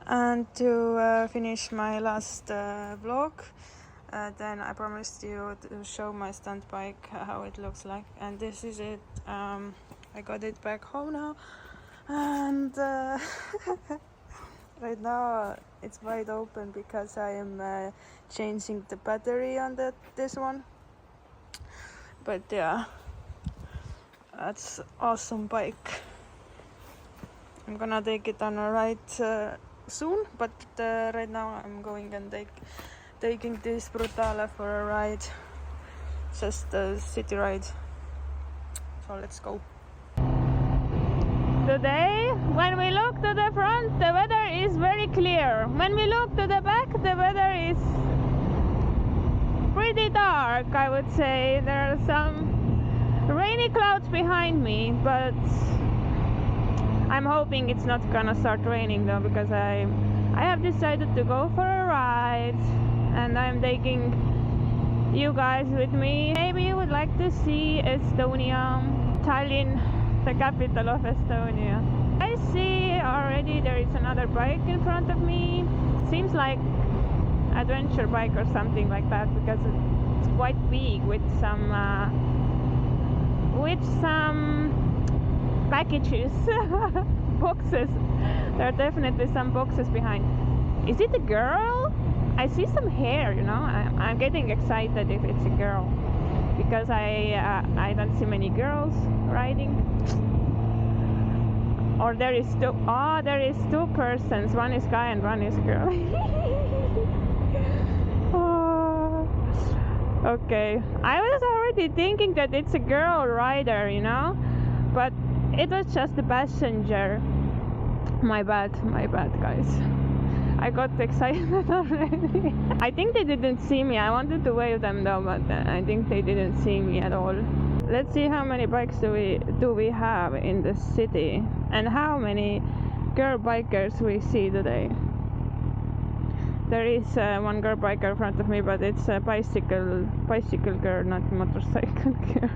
And to finish my last vlog, then I promised you to show my stunt bike, how it looks like, and this is it. I got it back home now, and right now it's wide open because I am changing the battery on this one. But yeah, that's awesome bike. I'm gonna take it on a ride soon, but right now I'm going and taking this Brutale for a ride, just a city ride. So let's go. Today, when we look to the front, the weather is very clear. When we look to the back, the weather is pretty dark, I would say. There are some rainy clouds behind me, but I'm hoping it's not gonna start raining though, because I have decided to go for a ride and I'm taking you guys with me. Maybe you would like to see Estonia, Tallinn, the capital of Estonia. I see already there is another bike in front of me. Seems like adventure bike or something like that, because it's quite big with some packages, boxes. There are definitely some boxes behind. Is it a girl? I see some hair, you know. I'm getting excited if it's a girl, because I don't see many girls riding. Or there is two. Oh, there is two persons. One is guy and one is girl. Oh, okay. I was already thinking that it's a girl rider, you know, but it was just a passenger. My bad, guys. I got excited already. I think they didn't see me. I wanted to wave them though, but I think they didn't see me at all. Let's see how many bikes do we have in the city, and how many girl bikers we see today. There is one girl biker in front of me, but it's a bicycle girl, not motorcycle girl.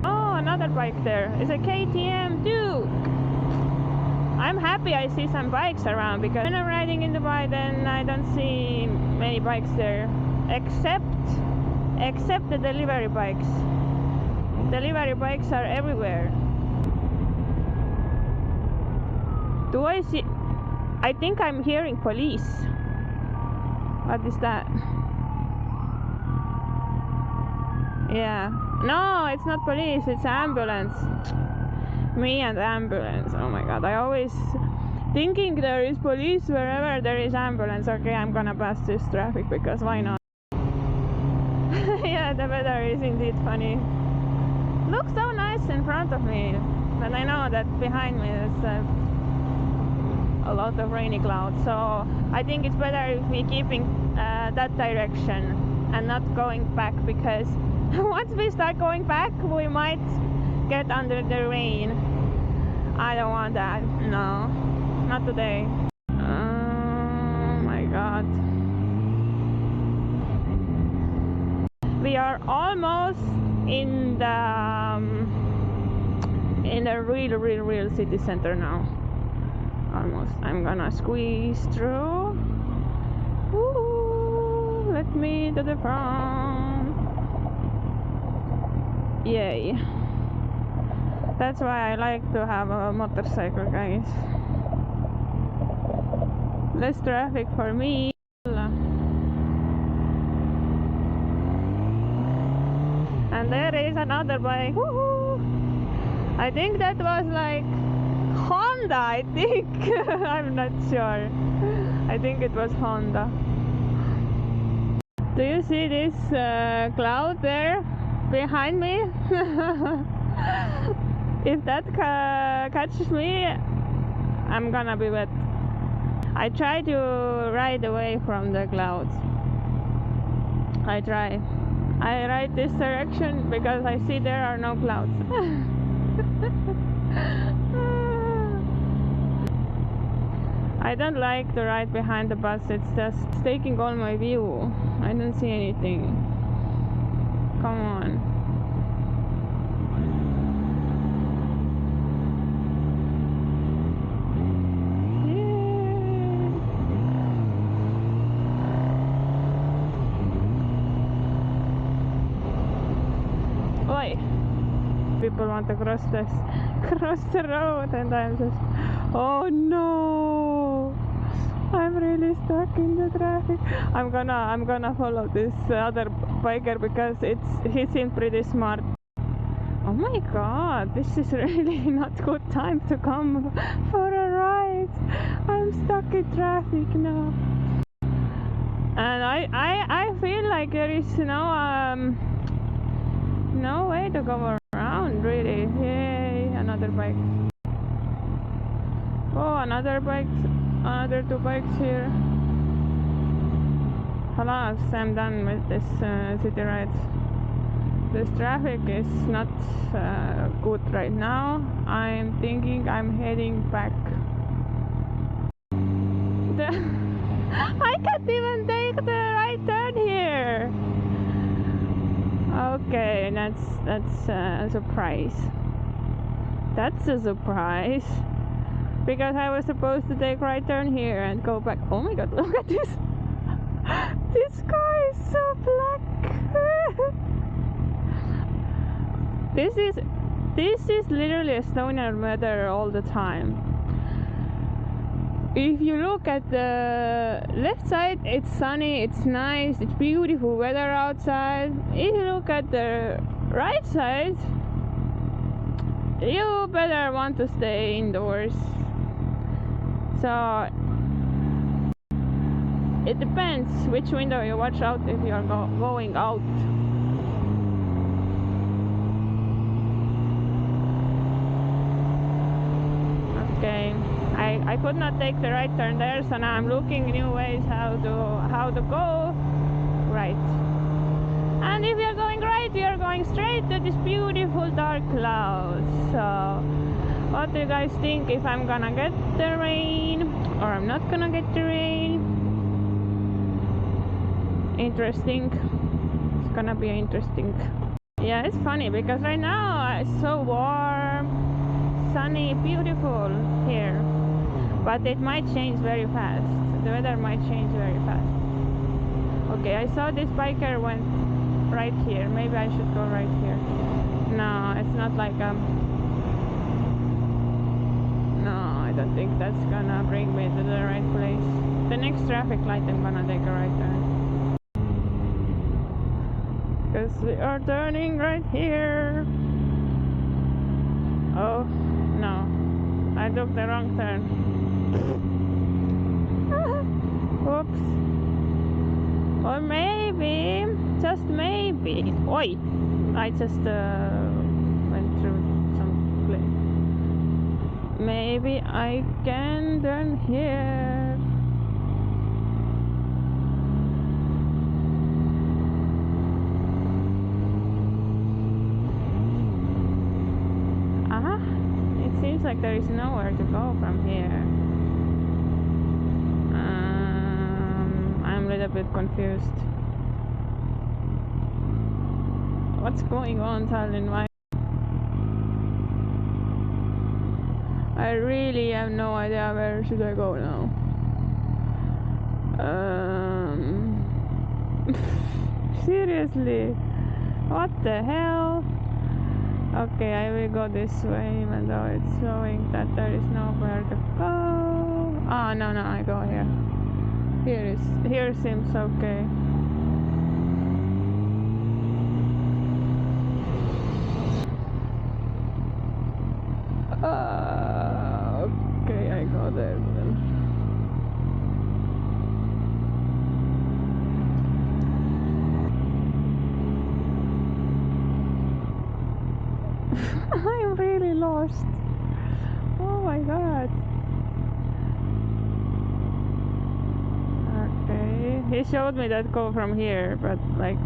Oh, another bike there. It's a KTM too. I'm happy I see some bikes around, because when I'm riding in Dubai, then I don't see many bikes there, except the delivery bikes. Delivery bikes are everywhere. Do I see? I think I'm hearing police. What is that? Yeah. No, it's not police, it's ambulance. Me and ambulance. Oh my god, I always thinking there is police wherever there is ambulance. Okay, I'm gonna pass this traffic, because why not? Yeah, the weather is indeed funny. Looks so nice in front of me, but I know that behind me is a lot of rainy clouds. So I think it's better if we keeping that direction and not going back, because once we start going back, we might get under the rain. I don't want that. No, not today. Oh my god. We are almost in the real city center now. Almost. I'm gonna squeeze through. Woo, let me to the front. Yay. That's why I like to have a motorcycle, guys. Less traffic for me. And there is another bike. Woohoo! I think that was like Honda, I think. I'm not sure. I think it was Honda. Do you see this cloud there behind me? If that catches me, I'm gonna be wet. I try to ride away from the clouds. I ride this direction because I see there are no clouds. I don't like to ride behind the bus. It's just taking all my view. I don't see anything. Come on. people want to cross the road, and I'm just, oh no, I'm really stuck in the traffic. I'm gonna follow this other biker because he seemed pretty smart. Oh my god, this is really not good time to come for a ride. I'm stuck in traffic now. And I feel like there is no way to go around really. Yay, another bike. Oh, another two bikes here. Halas, I'm done with this city ride. This traffic is not good right now. I'm thinking I'm heading back. I can't even take the right turn here. Okay, that's a surprise. That's a surprise. Because I was supposed to take right turn here and go back. Oh my god, look at this. This car is so black. This is literally Estonian weather all the time. If you look at the left side, it's sunny, it's nice, it's beautiful weather outside. If you look at the right side, you better want to stay indoors. So it depends which window you watch out if you're going out. Okay, I could not take the right turn there, so now I'm looking new ways how to go right. And if you're going right, you're going straight to this beautiful dark clouds. So what do you guys think, if I'm gonna get the rain or I'm not gonna get the rain? Interesting. It's gonna be interesting. Yeah, it's funny because right now it's so warm, sunny, beautiful here, but it might change very fast. The weather might change very fast. Okay, I saw this biker went right here. Maybe I should go right here. No, it's not like no, I don't think that's gonna bring me to the right place. The next traffic light I'm gonna take a right turn. Because we are turning right here. Oh no, I took the wrong turn. Oops. Or maybe, just maybe. Oi! I just went through some place. Maybe I can turn here. Seems like there is nowhere to go from here. I'm a little bit confused. What's going on, Tallinn? Why? I really have no idea where should I go now. Seriously, what the hell? Okay, I will go this way, even though it's showing that there is nowhere to go. Oh, no, I go here. Here seems okay. Okay, I go there then. I'm really lost. Oh my god. Okay, he showed me that go from here, but like,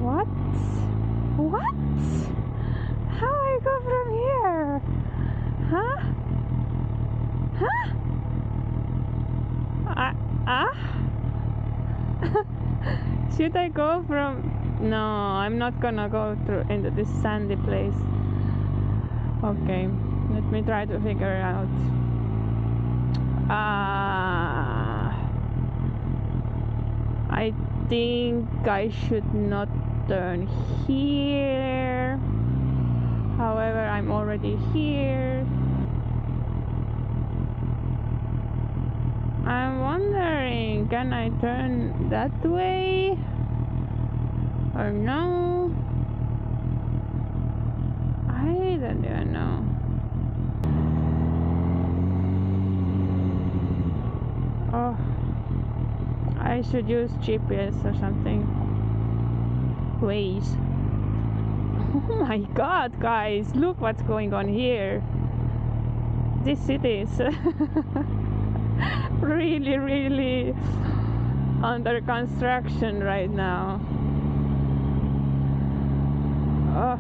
what? How I go from here? Huh? Should I go from... No, I'm not gonna go through into this sandy place. Okay, let me try to figure it out. I think I should not turn here. However, I'm already here. I'm wondering, can I turn that way or no? I don't even know. Oh, I should use GPS or something. Waze. Oh my god, guys, look what's going on here. This city is really under construction right now. Oh,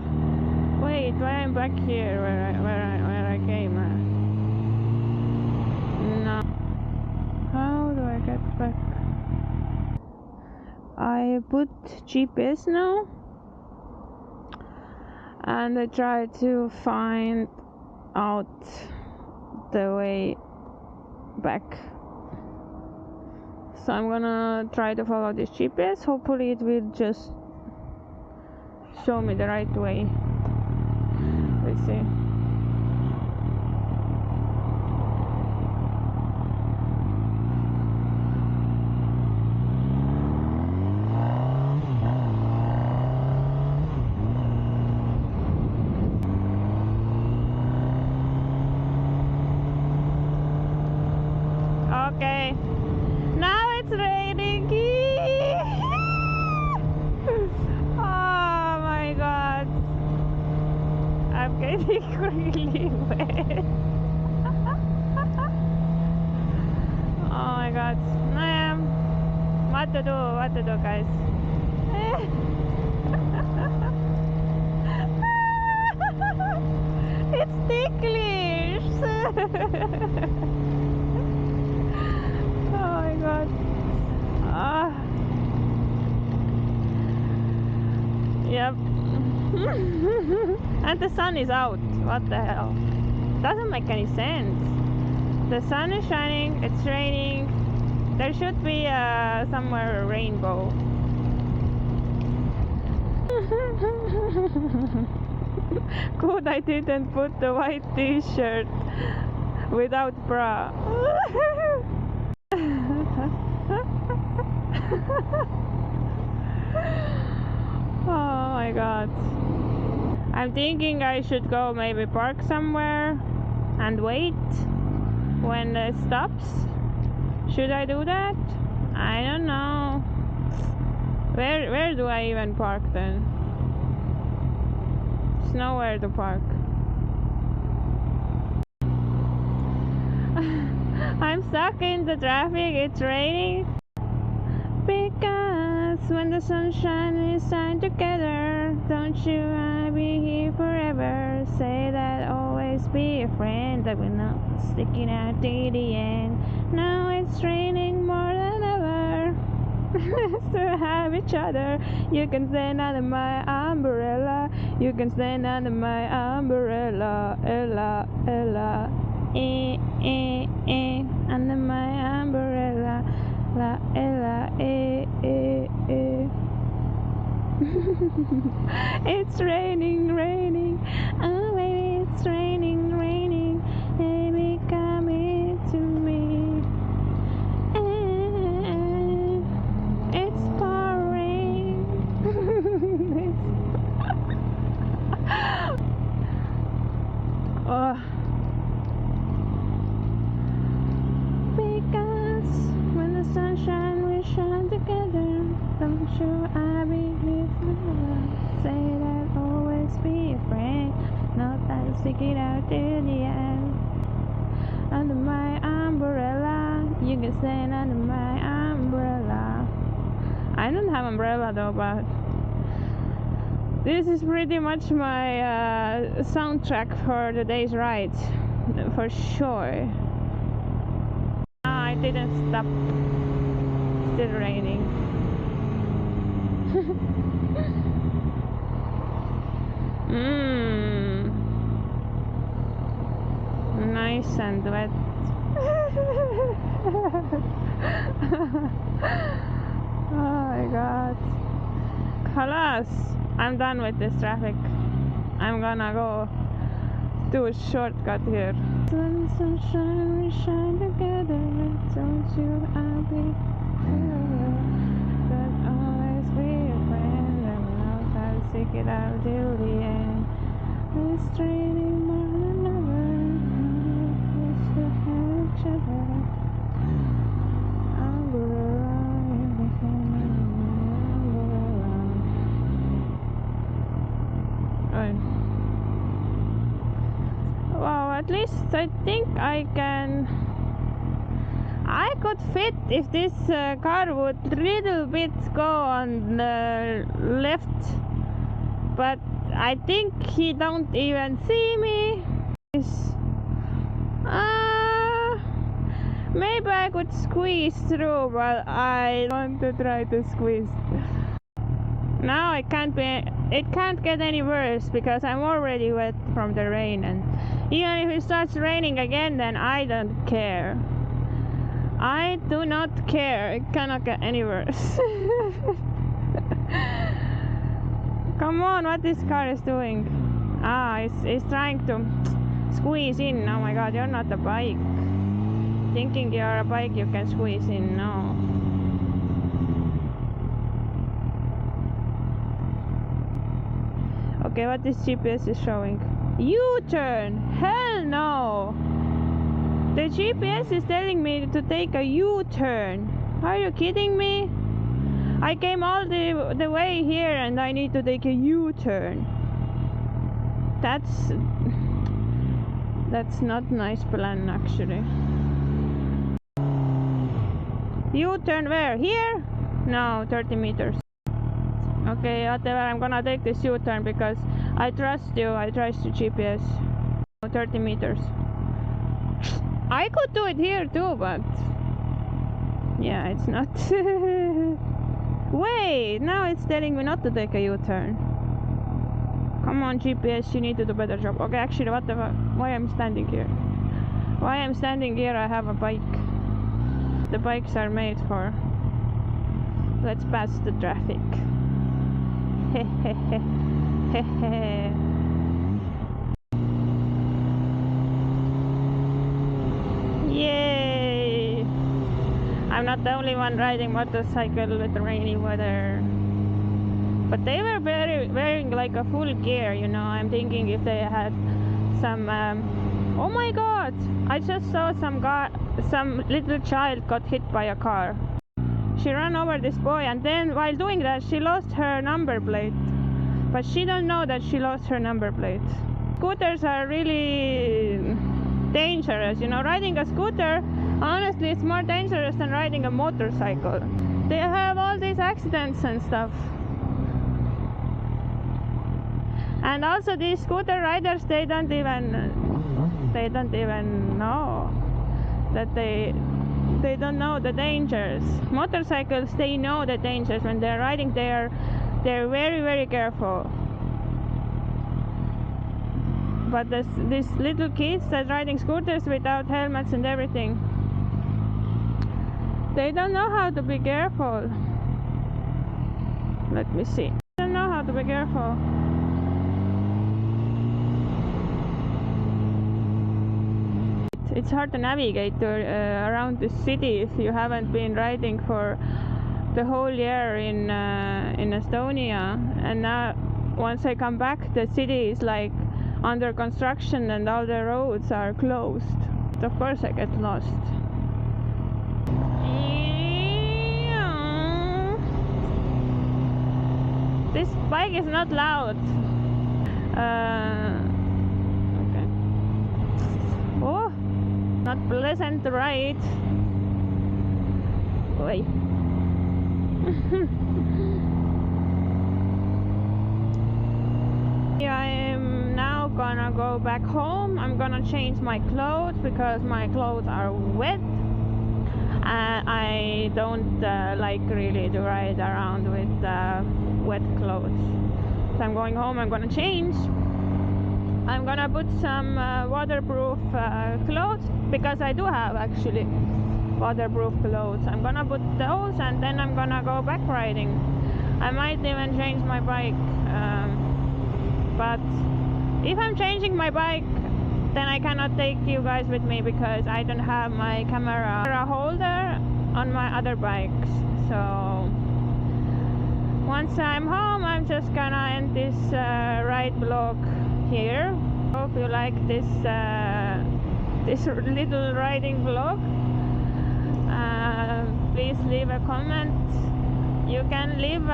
wait, why I'm back here where I came? No. How do I get back? I put GPS now, and I try to find out the way back. So I'm gonna try to follow this GPS. Hopefully it will just show me the right way. Let's see. Okay, now it's raining. Oh my god, I'm getting really wet. Oh my god, what to do, guys? It's ticklish. Oh my god. Yep. And the sun is out. What the hell? Doesn't make any sense. The sun is shining, it's raining. There should be somewhere a rainbow. Good, I didn't put the white t-shirt without bra. Oh my god. I'm thinking I should go maybe park somewhere and wait when it stops. Should I do that? I don't know. Where do I even park then? There's nowhere to park. I'm stuck in the traffic, it's raining. Because when the sunshine is shine together, don't you wanna be here forever? Say that always be a friend, that we're not sticking out to the end. Now it's raining more than ever. To have each other. You can stand under my umbrella. You can stand under my umbrella. Ella, Ella, under my umbrella. La, Ella, It's raining. Oh baby, it's raining. Baby, come here to me. It's pouring. Oh. Because when the sunshine we shine together, don't you I be here forever? Say that always be a friend, not that stick it out to the end. Under my umbrella, you can stand under my umbrella. I don't have umbrella though, but this is pretty much my soundtrack for the day's ride, for sure. I didn't stop. Still raining. Nice and wet. Oh my god. Halas, I'm done with this traffic. I'm gonna go do a shortcut here. Sun, sunshine, we shine together. Don't you, I'll be here. But always be a friend. And we'll try to stick it out till the end. We're straining more than ever. We should have each other. I'll go around everything. I'll go around. Oh. Wow, at least I think I could fit if this car would little bit go on the left, but I think he don't even see me. Maybe I could squeeze through, but I want to try to squeeze. Now it can't get any worse because I'm already wet from the rain, and even if it starts raining again, then I don't care. I do not care. It cannot get any worse. Come on, what this car is doing? It's trying to squeeze in. Oh my god, you're not a bike. Thinking you're a bike, you can squeeze in. No. Okay, what this GPS is showing? U-turn! Hell no! The GPS is telling me to take a U-turn. Are you kidding me? I came all the way here and I need to take a U-turn. That's not nice plan actually. U-turn where? Here? No, 30 meters. Okay, whatever, I'm gonna take this U-turn because I trust you, I trust the GPS. 30 meters. I could do it here too, but yeah, it's not. Wait, now it's telling me not to take a U-turn. Come on, GPS, you need to do a better job. Okay, actually, why I'm standing here? Why I'm standing here, I have a bike. The bikes are made for. Let's pass the traffic. Yay! I'm not the only one riding motorcycle with rainy weather. But they were wearing like a full gear, you know. I'm thinking if they had some. Oh my god! I just saw some little child got hit by a car. She ran over this boy, and then while doing that, she lost her number plate. But she don't know that she lost her number plate. Scooters are really dangerous, you know. Riding a scooter, honestly, it's more dangerous than riding a motorcycle. They have all these accidents and stuff. And also these scooter riders, they don't even know that they don't know the dangers. Motorcycles, they know the dangers. When they're riding, they're very, very careful. But these little kids that riding scooters without helmets and everything, they don't know how to be careful. Let me see. They don't know how to be careful. It's hard to navigate around the city if you haven't been riding for the whole year in Estonia. And now, once I come back, the city is like under construction and all the roads are closed. Of course, I get lost. This bike is not loud. Okay. Oh, not pleasant to ride. Wait. I am now gonna go back home. I'm gonna change my clothes because my clothes are wet. I don't like really to ride around with wet clothes. So I'm going home, I'm gonna change. I'm gonna put some waterproof clothes because I do have actually. waterproof clothes. I'm gonna put those and then I'm gonna go back riding. I might even change my bike, but if I'm changing my bike, then I cannot take you guys with me because I don't have my camera holder on my other bikes. So once I'm home, I'm just gonna end this ride vlog here. Hope you like this this little riding vlog. Please leave a comment. You can leave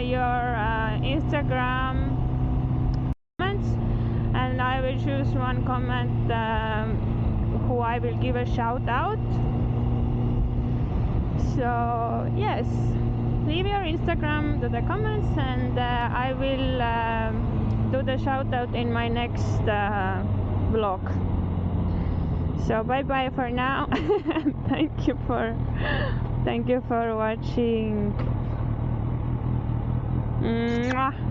your Instagram comments, and I will choose one comment who I will give a shout out. So yes, leave your Instagram to the comments, and I will do the shout out in my next vlog. So bye bye for now. Thank you for watching. Mwah.